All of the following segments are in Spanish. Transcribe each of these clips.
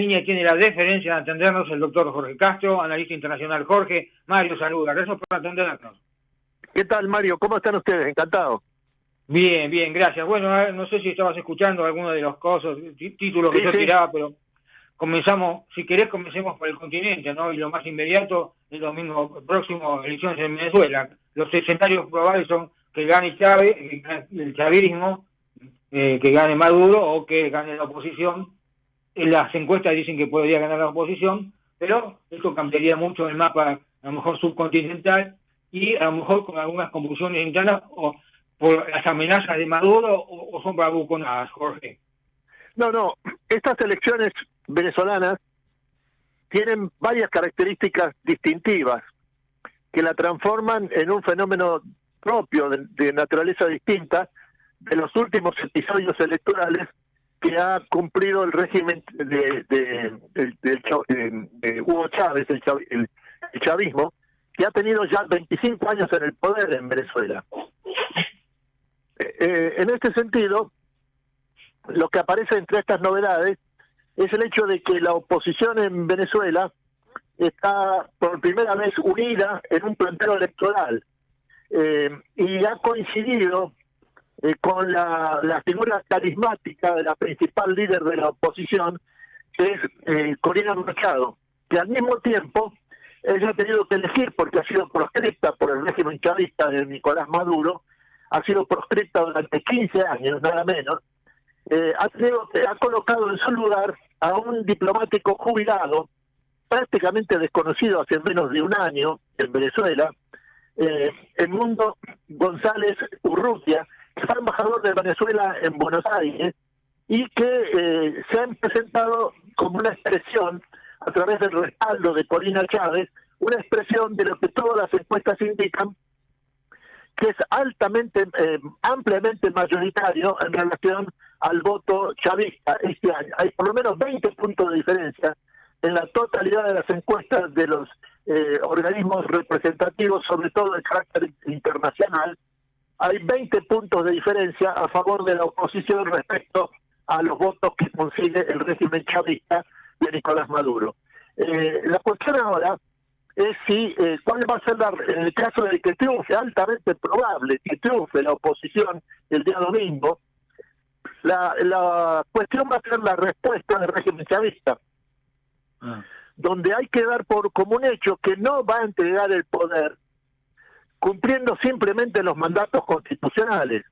línea tiene la deferencia de atendernos el doctor Jorge Castro, analista internacional. Jorge, Mario saluda, gracias por atendernos. ¿Qué tal, Mario? ¿Cómo están ustedes? Encantado. Bien, bien, gracias. Bueno, no sé si estabas escuchando alguno de los títulos que yo tiraba, pero comenzamos, si querés, comencemos por el continente, ¿no? Y lo más inmediato, el domingo próximo, elecciones en Venezuela. Los escenarios probables son que gane Chávez, el chavismo, que gane Maduro o que gane la oposición. En las encuestas dicen que podría ganar la oposición, pero esto cambiaría mucho el mapa, a lo mejor subcontinental, y a lo mejor con algunas convulsiones internas o por las amenazas de Maduro o son bravuconadas, Jorge. No, estas elecciones venezolanas tienen varias características distintivas que la transforman en un fenómeno propio de naturaleza distinta de los últimos episodios electorales que ha cumplido el régimen de Hugo Chávez, el chavismo, que ha tenido ya 25 años en el poder en Venezuela. En este sentido, lo que aparece entre estas novedades es el hecho de que la oposición en Venezuela está por primera vez unida en un planteo electoral y ha coincidido con la figura carismática de la principal líder de la oposición, que es Corina Machado, que al mismo tiempo ella ha tenido que elegir, porque ha sido proscripta por el régimen chavista de Nicolás Maduro, ha sido proscripta durante 15 años, nada menos, ha colocado en su lugar a un diplomático jubilado, prácticamente desconocido hace menos de un año en Venezuela, Edmundo González Urrutia, que fue embajador de Venezuela en Buenos Aires y que se han presentado como una expresión, a través del respaldo de Corina Chávez, una expresión de lo que todas las encuestas indican, que es ampliamente mayoritario en relación al voto chavista este año. Hay por lo menos 20 puntos de diferencia en la totalidad de las encuestas de los organismos representativos, sobre todo de carácter internacional. Hay 20 puntos de diferencia a favor de la oposición respecto a los votos que consigue el régimen chavista de Nicolás Maduro. La cuestión ahora es si cuál va a ser en el caso de que triunfe, altamente probable que triunfe la oposición el día domingo. La cuestión va a ser la respuesta del régimen chavista, donde hay que dar por común hecho que no va a entregar el poder cumpliendo simplemente los mandatos constitucionales.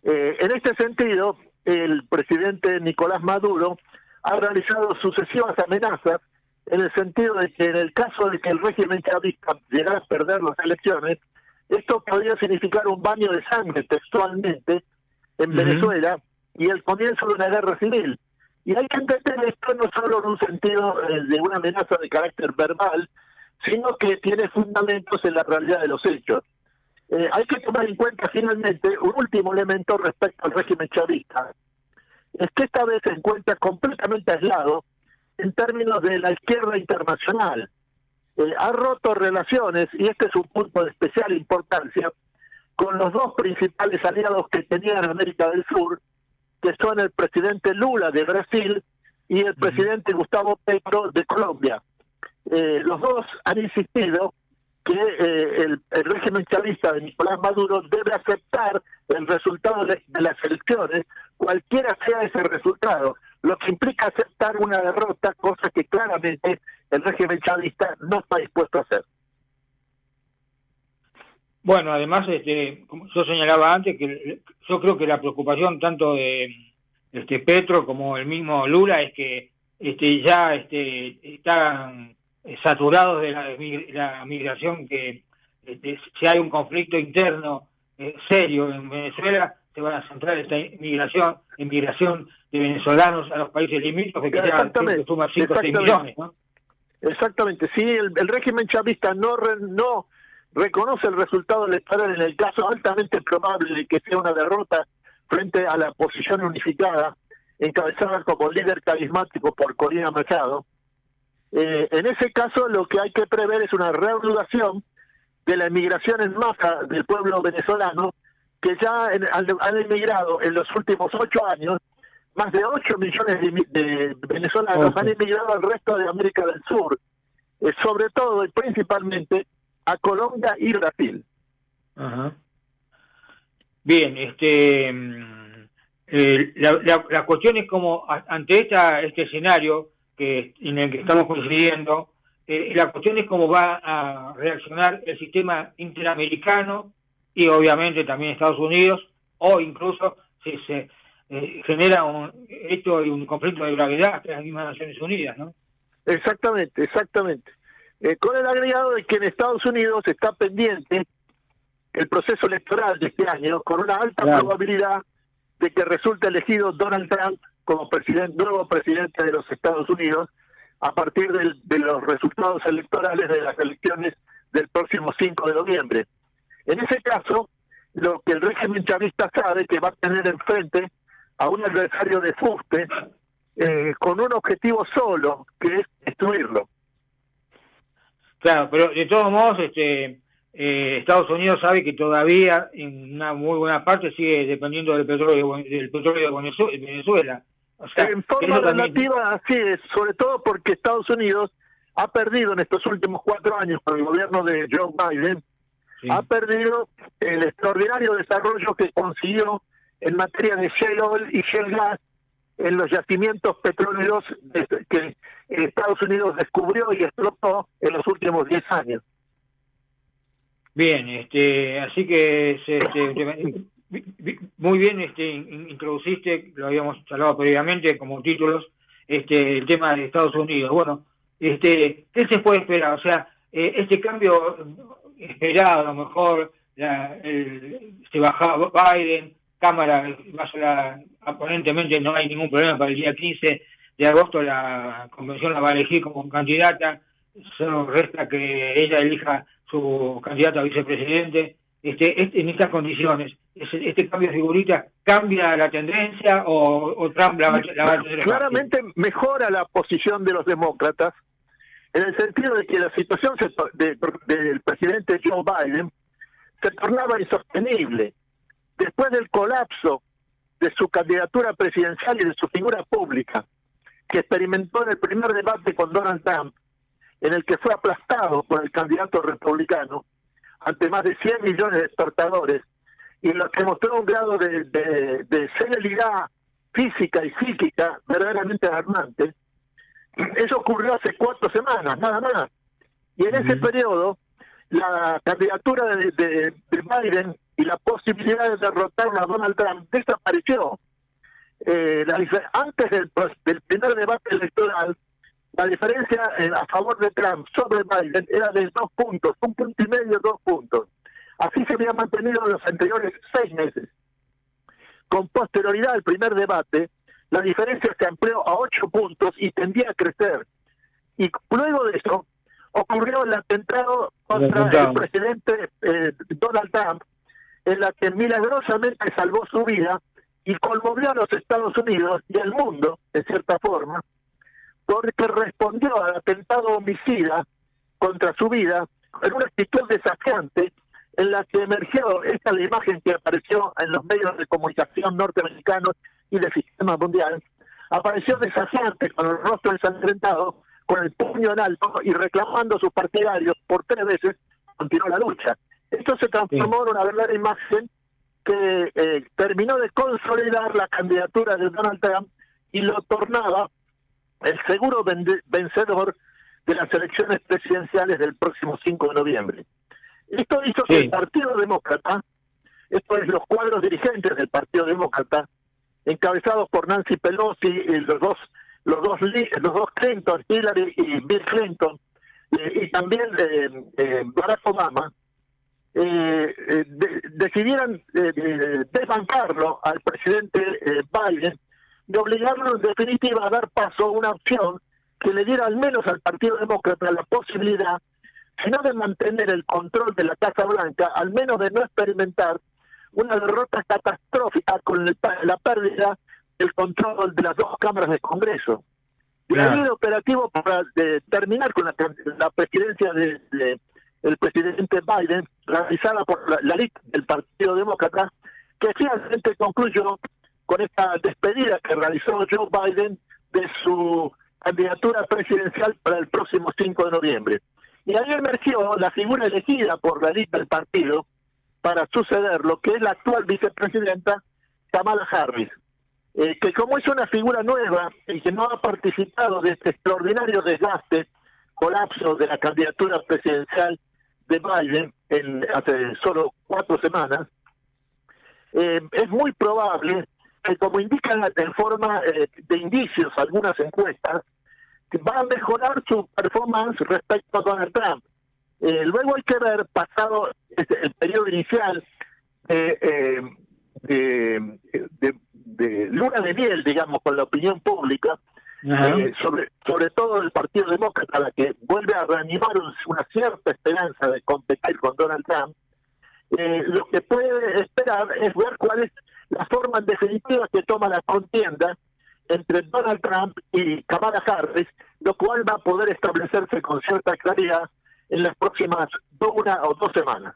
En este sentido, el presidente Nicolás Maduro ha realizado sucesivas amenazas en el sentido de que en el caso de que el régimen chavista llegara a perder las elecciones, esto podría significar un baño de sangre textualmente en Venezuela y el comienzo de una guerra civil. Y hay que entender esto no solo en un sentido de una amenaza de carácter verbal, sino que tiene fundamentos en la realidad de los hechos. Hay que tomar en cuenta finalmente un último elemento respecto al régimen chavista, es que esta vez se encuentra completamente aislado en términos de la izquierda internacional. Ha roto relaciones, y este es un punto de especial importancia, con los dos principales aliados que tenía en América del Sur, que son el presidente Lula de Brasil y el presidente Gustavo Petro de Colombia. Los dos han insistido que el régimen chavista de Nicolás Maduro debe aceptar el resultado de las elecciones, cualquiera sea ese resultado, lo que implica aceptar una derrota, cosa que claramente el régimen chavista no está dispuesto a hacer. Bueno, además, como yo señalaba antes, que yo creo que la preocupación tanto de Petro como el mismo Lula es que ya están saturados de la migración, que si hay un conflicto interno serio en Venezuela, se van a centrar esta inmigración de venezolanos a los países limítrofes, que ya suma 5 o 6 millones, ¿no? Exactamente, si el régimen chavista no reconoce el resultado electoral en el caso altamente probable de que sea una derrota frente a la oposición unificada, encabezada como líder carismático por Corina Machado, en ese caso lo que hay que prever es una reanudación de la emigración en masa del pueblo venezolano, que ya han emigrado en los últimos 8 años más de 8 millones de venezolanos han emigrado al resto de América del Sur, sobre todo y principalmente a Colombia y Brasil. Ajá. Bien, la cuestión es como ante este escenario en el que estamos coincidiendo, la cuestión es cómo va a reaccionar el sistema interamericano y obviamente también Estados Unidos, o incluso si se genera un conflicto de gravedad entre las mismas Naciones Unidas, ¿no? Exactamente. Con el agregado de que en Estados Unidos está pendiente el proceso electoral de este año, con una alta probabilidad de que resulte elegido Donald Trump como nuevo presidente de los Estados Unidos a partir de los resultados electorales de las elecciones del próximo 5 de noviembre. En ese caso, lo que el régimen chavista sabe que va a tener enfrente a un adversario de fuste con un objetivo solo, que es destruirlo. Claro, pero de todos modos, Estados Unidos sabe que todavía en una muy buena parte sigue dependiendo del petróleo de Venezuela. O sea, en forma relativa, así es, sobre todo porque Estados Unidos ha perdido en estos últimos 4 años con el gobierno de Joe Biden, ha perdido el extraordinario desarrollo que consiguió en materia de shale oil y shale gas en los yacimientos petroleros que Estados Unidos descubrió y explotó en los últimos 10 años. Bien, así que muy bien introduciste, lo habíamos charlado previamente como títulos, el tema de Estados Unidos. Bueno, ¿qué se puede esperar? O sea, este cambio esperado, a lo mejor se baja Biden, Cámara, aparentemente no hay ningún problema para el día 15 de agosto, la convención la va a elegir como candidata, solo resta que ella elija su candidato a vicepresidente. En estas condiciones, este cambio de figurita, ¿cambia la tendencia o Trump la va a tener? Claramente mejora la posición de los demócratas, en el sentido de que la situación del presidente Joe Biden se tornaba insostenible. Después del colapso de su candidatura presidencial y de su figura pública, que experimentó en el primer debate con Donald Trump, en el que fue aplastado por el candidato republicano ante más de 100 millones de espectadores, y en lo que mostró un grado de senilidad física y psíquica verdaderamente alarmante. Eso ocurrió hace 4 semanas, nada más. Y en ese periodo, la candidatura de Biden y la posibilidad de derrotar a Donald Trump desapareció. Antes del primer debate electoral, la diferencia a favor de Trump sobre Biden era de 2 puntos, 1,5 puntos, 2 puntos. Así se había mantenido en los anteriores 6 meses. Con posterioridad al primer debate, la diferencia se amplió a 8 puntos y tendía a crecer. Y luego de eso, ocurrió el atentado contra el presidente Donald Trump, en la que milagrosamente salvó su vida y conmovió a los Estados Unidos y al mundo, en cierta forma, porque respondió al atentado homicida contra su vida en una actitud desafiante, en la que emergió esta la imagen que apareció en los medios de comunicación norteamericanos y del sistema mundial. Apareció desafiante con el rostro ensangrentado, con el puño en alto y reclamando a sus partidarios. Por 3 veces continuó la lucha. Esto se transformó en una verdadera imagen que terminó de consolidar la candidatura de Donald Trump y lo tornaba el seguro vencedor de las elecciones presidenciales del próximo 5 de noviembre. Esto hizo que el Partido Demócrata, esto es los cuadros dirigentes del Partido Demócrata, encabezados por Nancy Pelosi, los dos Clinton, Hillary y Bill Clinton, y también Barack Obama, decidieran desbancarlo al presidente Biden y obligarlo en definitiva a dar paso a una opción que le diera al menos al Partido Demócrata la posibilidad, si no de mantener el control de la Casa Blanca, al menos de no experimentar una derrota catastrófica con la pérdida del control de las 2 cámaras del Congreso. Y la línea operativo para terminar con la presidencia del presidente Biden, realizada por la lista del Partido Demócrata, que finalmente concluyó con esta despedida que realizó Joe Biden de su candidatura presidencial para el próximo 5 de noviembre. Y ahí emergió la figura elegida por la élite del partido para sucederlo, que es la actual vicepresidenta Kamala Harris, que como es una figura nueva y que no ha participado de este extraordinario desgaste, colapso de la candidatura presidencial de Biden hace solo 4 semanas, es muy probable que, como indican en forma de indicios algunas encuestas, va a mejorar su performance respecto a Donald Trump. Luego hay que ver, pasado el periodo inicial de luna de miel, digamos, con la opinión pública, sobre todo el Partido Demócrata, la que vuelve a reanimar una cierta esperanza de competir con Donald Trump, lo que puede esperar es ver cuál es la forma en definitiva que toma la contienda entre Donald Trump y Kamala Harris, lo cual va a poder establecerse con cierta claridad en las próximas 1 o 2 semanas.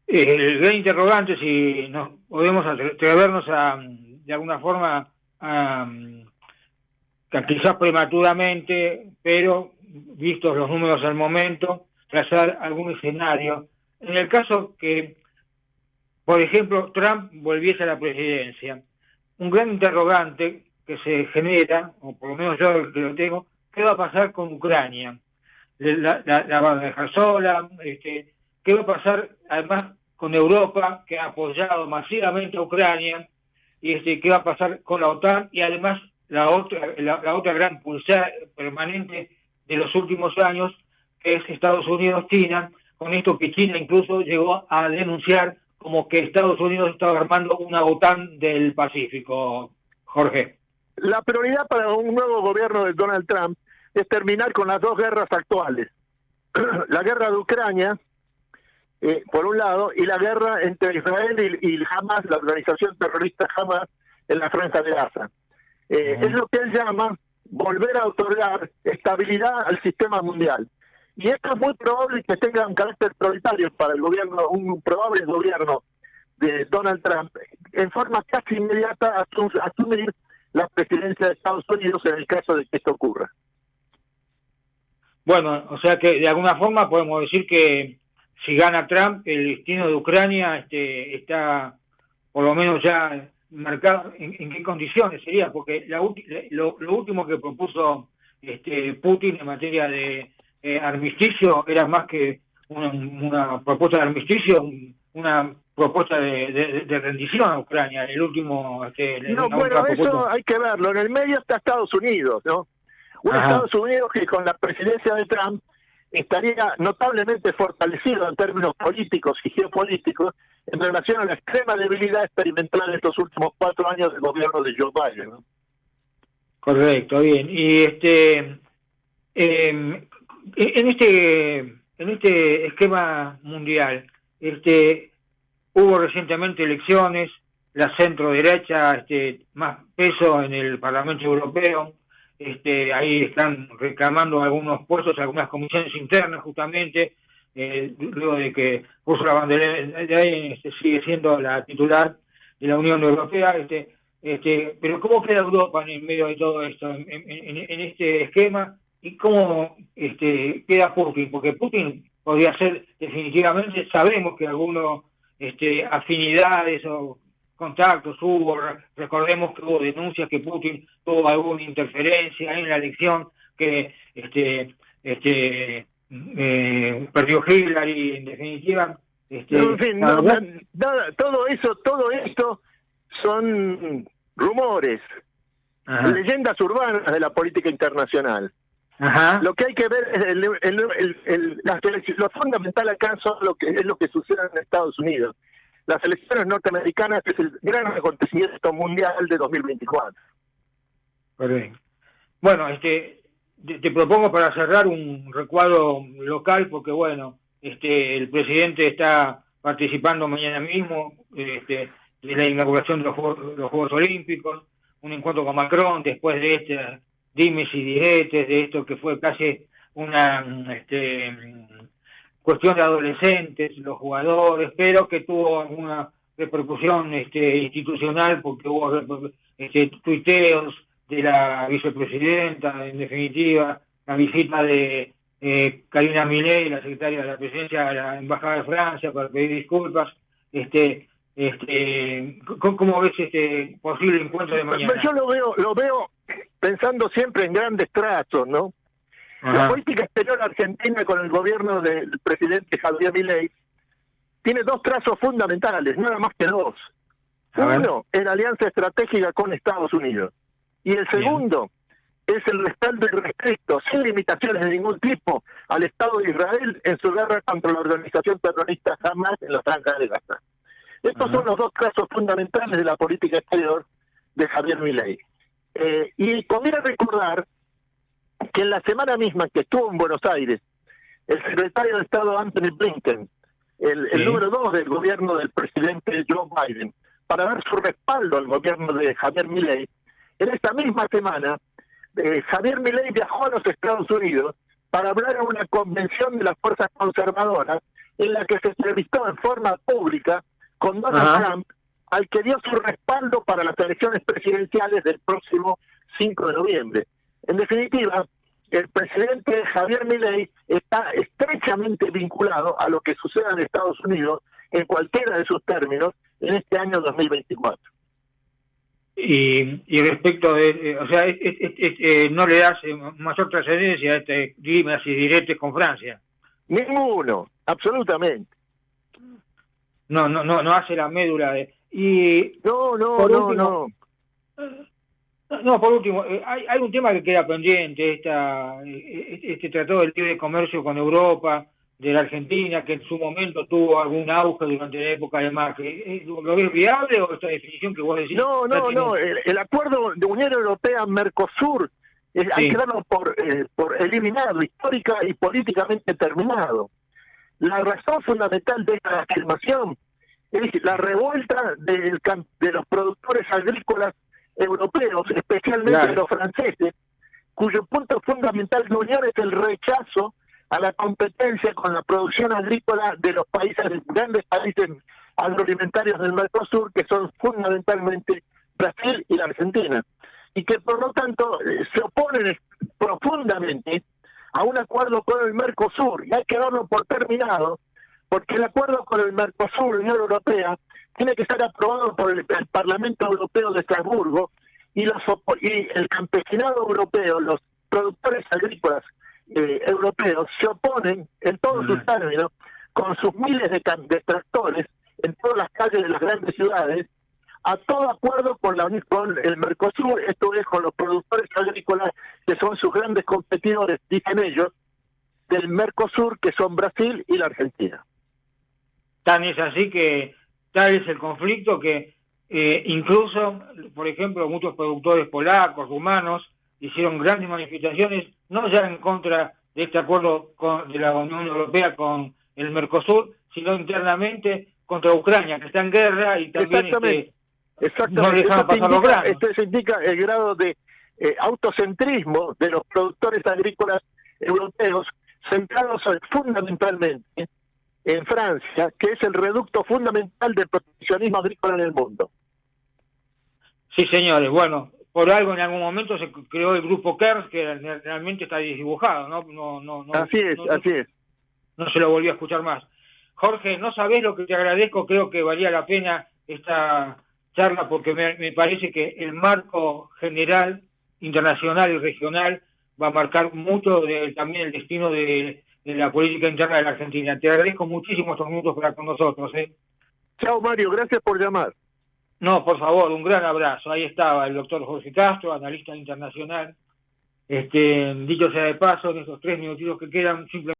El gran interrogante, si nos podemos atrevernos de alguna forma, quizás prematuramente, pero vistos los números al momento, trazar algún escenario. En el caso que, por ejemplo, Trump volviese a la presidencia, un gran interrogante que se genera, o por lo menos yo que lo tengo, ¿qué va a pasar con Ucrania? ¿La van a dejar sola? ¿Qué va a pasar además con Europa, que ha apoyado masivamente a Ucrania? ¿Y qué va a pasar con la OTAN? Y además la otra gran pulsada permanente de los últimos años, que es Estados Unidos-China, con esto que China incluso llegó a denunciar como que Estados Unidos estaba armando una OTAN del Pacífico. Jorge. La prioridad para un nuevo gobierno de Donald Trump es terminar con las 2 guerras actuales. La guerra de Ucrania, por un lado, y la guerra entre Israel y Hamas, la organización terrorista Hamas, en la franja de Gaza. Es lo que él llama volver a otorgar estabilidad al sistema mundial. Y esto es muy probable que tenga un carácter prioritario para el gobierno, un probable gobierno de Donald Trump, en forma casi inmediata asumir la presidencia de Estados Unidos en el caso de que esto ocurra. Bueno, o sea que de alguna forma podemos decir que si gana Trump, el destino de Ucrania está por lo menos ya marcado. ¿En qué condiciones sería? Porque lo último que propuso Putin en materia de armisticio era más que una propuesta de armisticio, una propuesta de rendición a Ucrania. El último no, bueno, eso hay que verlo. En el medio está Estados Unidos, ¿no? Estados Unidos que con la presidencia de Trump estaría notablemente fortalecido en términos políticos y geopolíticos en relación a la extrema debilidad experimentada en estos últimos 4 años del gobierno de Joe Biden, ¿no? Correcto, bien. Y en este esquema mundial, hubo recientemente elecciones, la centro derecha más peso en el Parlamento Europeo. Ahí están reclamando algunos puestos, algunas comisiones internas justamente, luego de que Ursula von der Leyen sigue siendo la titular de la Unión Europea. Pero ¿cómo queda Europa en medio de todo esto, en este esquema? ¿Y cómo queda Putin? Porque Putin podría ser definitivamente, sabemos que algunos afinidades o contactos hubo, recordemos que hubo denuncias que Putin tuvo alguna interferencia en la elección, que perdió Hillary, en definitiva. En fin, todo esto son rumores, leyendas urbanas de la política internacional. Lo que hay que ver es lo fundamental acá es lo que sucede en Estados Unidos. Las elecciones norteamericanas es el gran acontecimiento mundial de 2024. Correcto. Bueno, te propongo para cerrar un recuadro local, porque bueno, el presidente está participando mañana mismo de la inauguración de los Juegos Olímpicos, un encuentro con Macron después de dimes y diretes, de esto que fue casi una cuestión de adolescentes, los jugadores, pero que tuvo alguna repercusión institucional, porque hubo tuiteos de la vicepresidenta, en definitiva, la visita de Karina Milei, la secretaria de la Presidencia, a la Embajada de Francia para pedir disculpas. ¿Cómo ves este posible encuentro de mañana? Yo lo veo pensando siempre en grandes trazos, ¿no? Ajá. La política exterior argentina con el gobierno del presidente Javier Milei tiene dos trazos fundamentales, nada más que dos. Uno es la alianza estratégica con Estados Unidos. Y el segundo es el respaldo irrestricto, sin limitaciones de ningún tipo, al Estado de Israel en su guerra contra la organización terrorista Hamas en la Franja de Gaza. Estos son los dos trazos fundamentales de la política exterior de Javier Milei. Y conviene recordar que en la semana misma que estuvo en Buenos Aires, el secretario de Estado Anthony Blinken, el número 2 del gobierno del presidente Joe Biden, para dar su respaldo al gobierno de Javier Milei, en esta misma semana, Javier Milei viajó a los Estados Unidos para hablar a una convención de las fuerzas conservadoras en la que se entrevistó en forma pública con Donald Trump, al que dio su respaldo para las elecciones presidenciales del próximo 5 de noviembre. En definitiva, el presidente Javier Milei está estrechamente vinculado a lo que suceda en Estados Unidos en cualquiera de sus términos en este año 2024. Y respecto de, o sea, no le das mayor trascendencia a este dimes y diretes con Francia. Ninguno, absolutamente. No hace la médula de... Y No. No, por último, hay un tema que queda pendiente, este tratado de libre comercio con Europa, de la Argentina, que en su momento tuvo algún auge durante la época de Macri. ¿Lo ves viable o esta definición que vos decís? No. El acuerdo de Unión Europea-Mercosur hay que darlo por eliminado, histórica y políticamente terminado. La razón fundamental de esta afirmación es la revuelta de los productores agrícolas europeos, especialmente los franceses, cuyo punto fundamental de unión es el rechazo a la competencia con la producción agrícola de los grandes países agroalimentarios del Mercosur, que son fundamentalmente Brasil y la Argentina, y que por lo tanto se oponen profundamente a un acuerdo con el Mercosur, y hay que darlo por terminado, porque el acuerdo con el Mercosur, Unión Europea, tiene que ser aprobado por el Parlamento Europeo de Estrasburgo, y el campesinado europeo, los productores agrícolas europeos, se oponen en todos sus términos, con sus miles de tractores en todas las calles de las grandes ciudades, a todo acuerdo con el Mercosur, esto es, con los productores agrícolas, que son sus grandes competidores, dicen ellos, del Mercosur, que son Brasil y la Argentina. Tan es así que tal es el conflicto que incluso, por ejemplo, muchos productores polacos, rumanos, hicieron grandes manifestaciones, no ya en contra de este acuerdo de la Unión Europea con el Mercosur, sino internamente contra Ucrania, que está en guerra y también no dejan pasar los granos. Esto indica el grado de autocentrismo de los productores agrícolas europeos, centrados fundamentalmente en Francia, que es el reducto fundamental del proteccionismo agrícola en el mundo. Sí, señores. Bueno, por algo en algún momento se creó el grupo Kern, que realmente está desdibujado, ¿no? Así es. No se lo volví a escuchar más. Jorge, no sabés lo que te agradezco, creo que valía la pena esta charla, porque me parece que el marco general, internacional y regional va a marcar mucho también el destino de la política interna de la Argentina. Te agradezco muchísimo estos minutos para con nosotros. Chao, Mario, gracias por llamar. No, por favor, un gran abrazo. Ahí estaba el doctor Jorge Castro, analista internacional. Dicho sea de paso, en estos 3 minutitos que quedan, simplemente